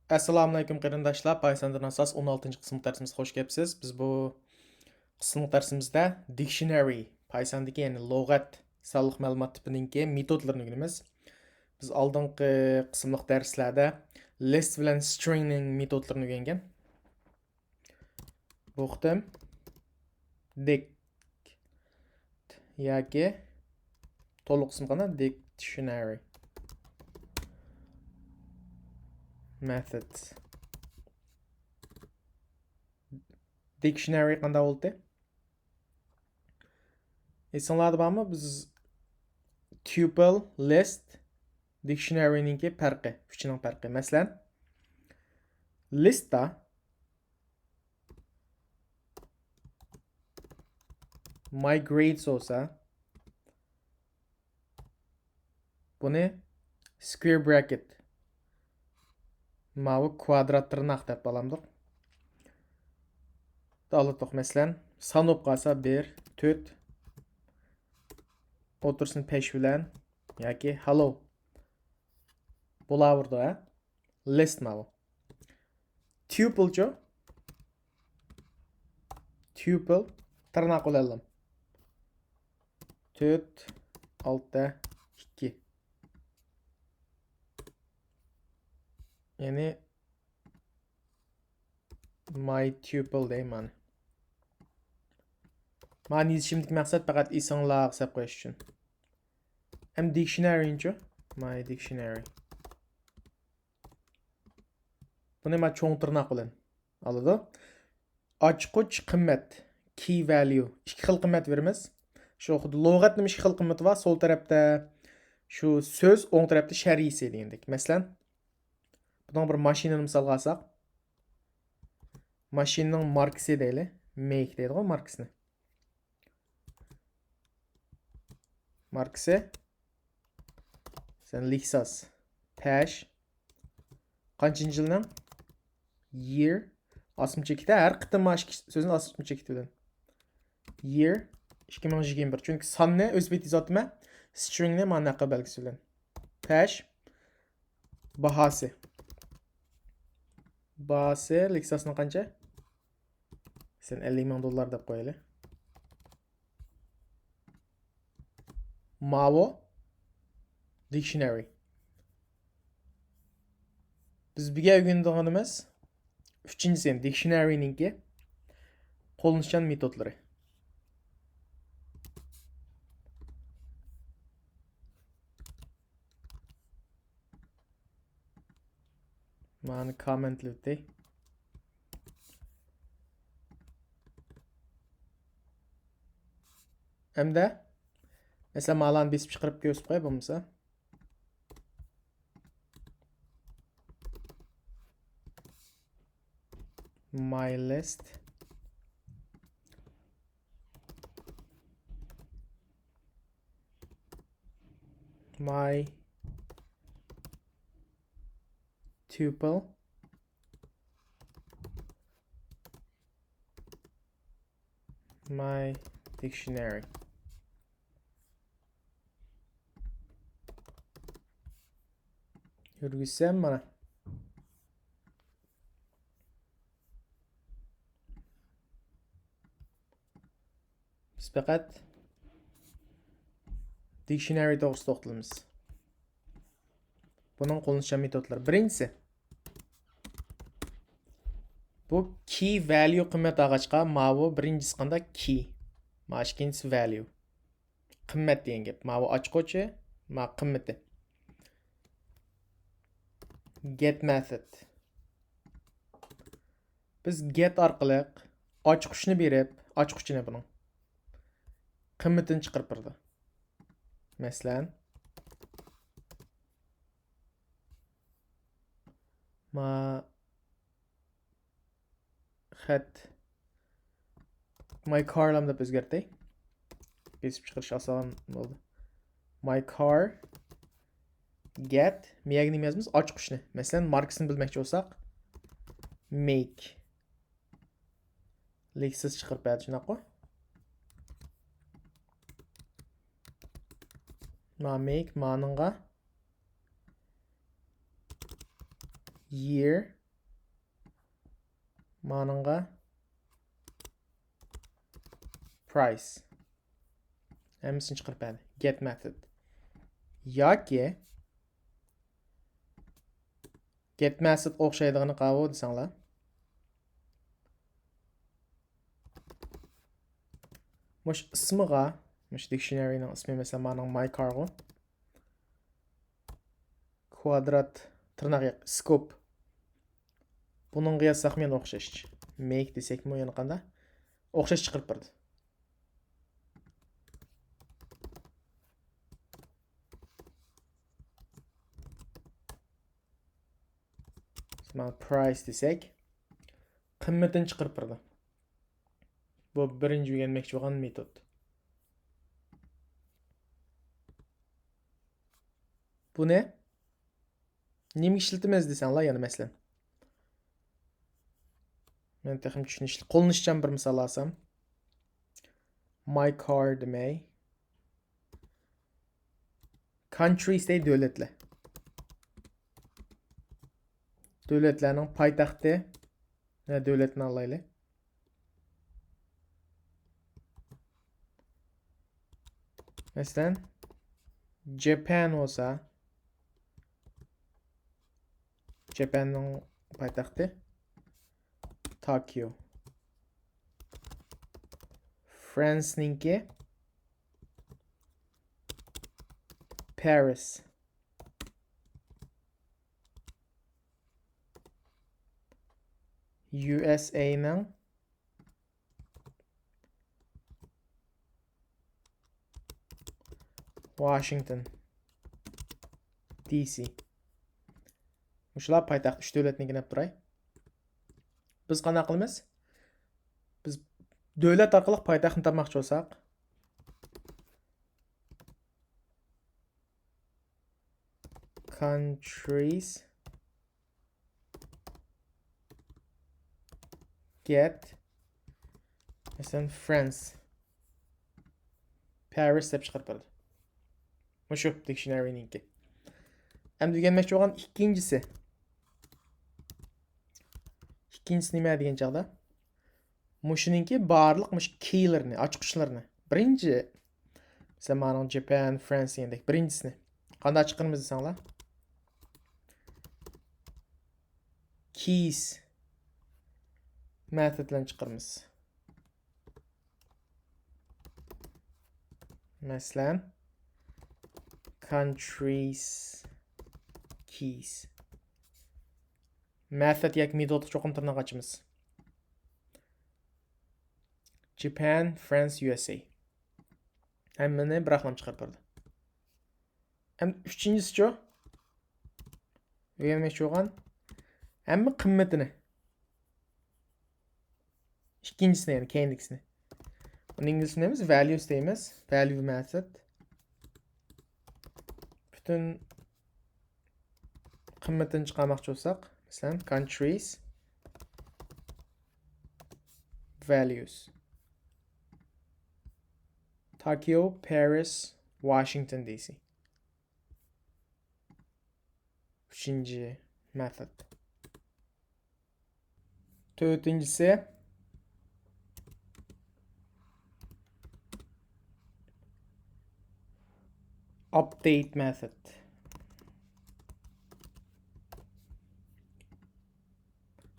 Assalamu alaykum qarindoshlar. Paysandan asas 16-qism darsimizga xush kelibsiz. Biz bu qism darsimizda dictionary, paysandagi ya'ni lug'at, sonliq ma'lumot tipininki metodlarini o'rganamiz. Biz oldingi qismliq darslarda list bilan stringning metodlarini o'rgangan. Bu qitim yaki to'liq qism qana dictionary method. Dictionary qanday bo'ldi? Esinglarda bormi? Biz tuple, list, dictionary'ninki farqi, uchining farqi. Masalan, listda my grades olsa, buni square bracket mavi kvadrat tırnaq deb alamdıq. Dalıdıq məsələn, sanıb qalsa 1, 4 otursun peş bilən yaki hello bulavurdu ha? List mavi. Tuple tuple tırnaq olalım. 4, 6, 2. Yani my tuple deyman. Mani yetişimdeki məqsəd faqat isimlər hesab qoyuş üçün. Hem dictionary my dictionary. Bunu mən çoğun tırnaq bilan alıdı. Açqıç qimmat, key value. İki xil qimmat verimiz. Şu xuddi lug'atning ikki xil qimmati var. Sol tarafda şu söz, o'ng tarafda sharhisi degandek. Masalan, bundan bir mashinani misolga olsak, mashinaning markasi deyli, make deydi-ku markasini. Markası sen Lexus Tash kaçıncı yılın year 62'de her qitim sözün 62 bilen year 2021 çünkü sanni o'zbek tizatma stringni ma'naqa belgisi bilan Tash bahası Lexus'ning qancha sen 50 ming dollar deb qo'yaylik. Mavo dictionary. Biz birga o'rganadiganimiz 3-chi dictionary'ninki qo'llanishchan metodlari. Mani kommentlaydi. Hamda mesela malan besip çıkarıp göğüs koy bulmasa. My list. My tuple. My dictionary. Yürgüsem bana. Biz fakat dictionary doğrusu toxtalımız. Bunun qo'llanishchan metodlar. Birincisi bu key value qimmat ağaçqa mavi birincisi qanda key. Ma ikkinchisi value. Qimmat degan gap. Mavi ochqochi, ma qimmati. Get method. Biz get orqali ochquchni berib, ochquchini buning qimmatini chiqarib berdi. Masalan, ma xat my car lamda o'zgartay. Besib chiqarish oson bo'ldi. My car get miyagini yazmamız ochquchni. Masalan, markasini bilmoqchi bo'lsak, make Lexus chiqarib beradi, shunaqa. Ma make maninga year Маныңға price. Әмісін шығырып әді. Get method. Яки get method оқшайдығыны қауы десаңла. Мұш ысмыға, мұш dictionary'ның ысмы mesela маның my cargo. Kvadrat tırnaq yaq, scope. Bunun qiyasaq men оқшаш. Make desek mi yana qanda? Оқшаш çıxırып birdi. Mana price desek qimmatini chiqarib birdi. Bu birinchi o'rganmoqchi bo'lgan metod. Bu ne? Nima ishlatamiz desanglar, yana masalan. Men texim tushunishli. Qo'llanishchan bir misol olsam. My car demay. Countries dey davlatlar. Devletlerinin paytaxtı ne devletini alaylı. Mesela Japan olsa Japan'ın paytaxtı Tokyo. France'ninki Paris. USA'nın Washington DC. Muşlar paytaxt 3 devletini ginep duray. Biz qana qılımız? Biz devlet arqılıq paytaxtını tapmaqçı olsaq, countries get mesela France Paris deb chiqarib berdi. Mushu dictionary'ninki. Hem deganmoqchi bo'lgan ikkinchisi. İkincisi nima degan chaqda? Mushuninki barliq mush keylarni, ochqichlarni. Birinchi mesela mana Japan, France degandek birinchisini qanday chiqaramiz desanglar? Keys metodlarni chiqaramiz. Mesela countries keys. Method yoki metod cho'qim tirnoq ochamiz. Japan, France, USA. Hammani bir raqam chiqarib berdi. Ham uchinchisi-chi? O'rganmoqchi bo'lgan hamma qimmatini. İkincisini yani kendisini. Onun İngilizce neyimiz? Values deyimiz. Value method. Bütün qimmatini chiqarmoqchi olsak, mesela countries values. Tokyo, Paris, Washington DC. Üçüncü method. Dördüncüsü update method.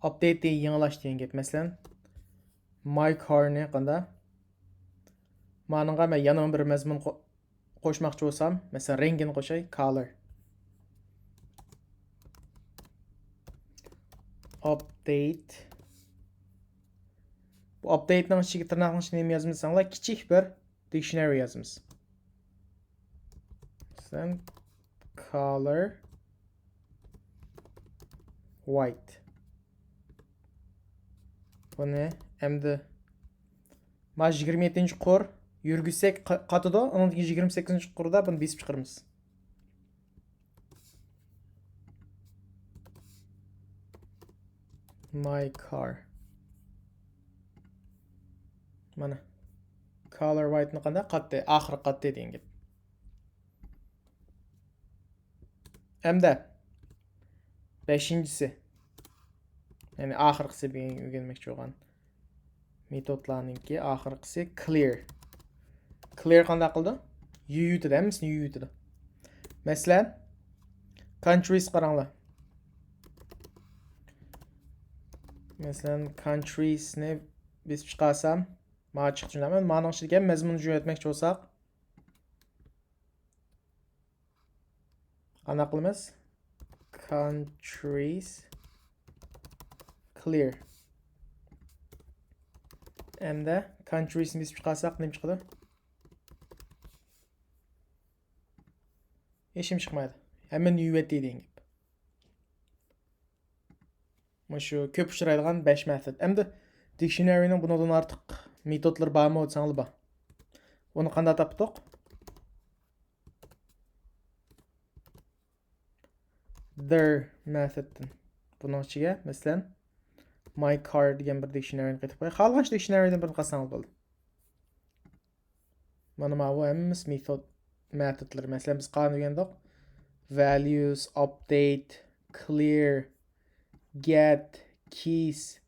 Update diye yangilash degan gap. Masalan, my car'ni qanda manınğa men yana bir mazmun qo'shmoqchi bo'lsam, masalan, rangini qo'shay, color. Update. Bu update'ning ichiga tirnoqning ichiga nima yozamiz desanglar, kichik bir dictionary yozamiz. Masalan, color white. Buni endi ma 27-qur yurgisak qatida, onun 28-qurda buni besib chiqaramiz. My car. Mana color white'ni qanday qatdi, oxiri qatdi degan gap. Hamda 5-si Yani ahırqısı bir öğrenmekçi olan metodlarınki ahırqısı clear. Clear qanday qildi? Yuyutidi, hammasini yuyutidi. Masalan, countries qaranglar. Masalan, countriesni besib chiqarsam, mana chiqib tushunami? Ma'no ichiga mazmun jo'natmoqchi bo'lsak, qanday qilamiz? Countries clear. Hamda countries besib chiqarsak, nima chiqadi? Hech kim chiqmaydi. Hammani yuvib degan gap. Mana shu ko'p uchraydigan 5 metod. Hamda dictionary'ning bundan ortiq metodlar bormi desanglar bor. Uni qanday topdik? Their methoddan. Buning ichiga masalan my car degan bir dictionary'ni qaytib qo'y. Xohlagan dictionary'dan birini qilsangiz bo'ldi. Mana bu hammasi metodlar. Masalan biz qani degandik? Values, update, clear, get, keys,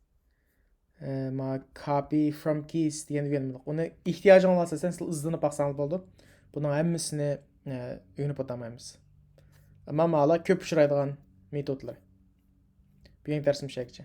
copy from keys degan. Uni ehtiyojingiz bo'lsa siz izlanib baqsangiz bo'ldi. Buning hammasini o'rganib o'tamaymiz. Ammo ma'lum ko'p uchraydigan metodlar. Bu eng darsimiz shakchi.